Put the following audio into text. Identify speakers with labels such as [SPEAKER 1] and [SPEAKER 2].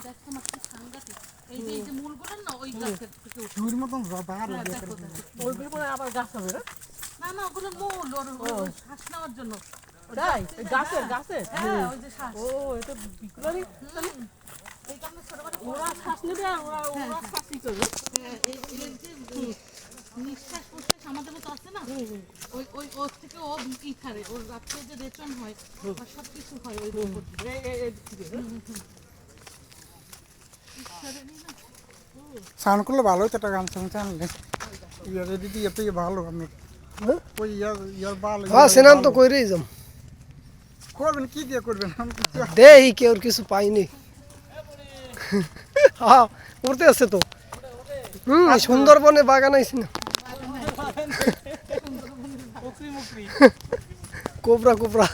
[SPEAKER 1] দেখো না কি সাংঘাতিক। এই যে মূলগুলো না ওই গাছের থেকে উঠে।
[SPEAKER 2] চুরির মতন বার হয়ে গেছে।
[SPEAKER 1] দেখো, দেখো।
[SPEAKER 3] ওইগুলো পরে আবার গাছ হবে না?
[SPEAKER 1] না না ওগুলো মূল ওর শ্বাস নেওয়ার জন্য।
[SPEAKER 3] তাই? গাছের?
[SPEAKER 1] হ্যাঁ ওই যে শ্বাস।
[SPEAKER 3] ও, এটা বিক্রয়।
[SPEAKER 1] এই কারণে ছোটবেলা
[SPEAKER 3] ওরা শ্বাস নেবে আর ওরা শ্বাসই করবে।
[SPEAKER 1] এই যে নিঃশ্বাস প্রশ্বাস আমাদের মতো আছে না, ওই ওই ওর থেকে ও ই ছাড়ে, ওর রাত্রে যে রেচন হয় আর সব কিছু হয় ওই উপর দিয়ে।
[SPEAKER 2] সাউন্ড করলে ভালো হতো, একটা গান শুনতে আনলে ইয়ার দিদি এত ভালো আপনার ওই ইয়ার ভালো
[SPEAKER 4] সেনান তো কইরেই যাম
[SPEAKER 2] করবেন কি দিয়ে করবেন
[SPEAKER 4] দেই কেউ কিছু পাইনি হ্যাঁ উড়তে আছে তো সুন্দরবনে বাগান আইছি না কোবরা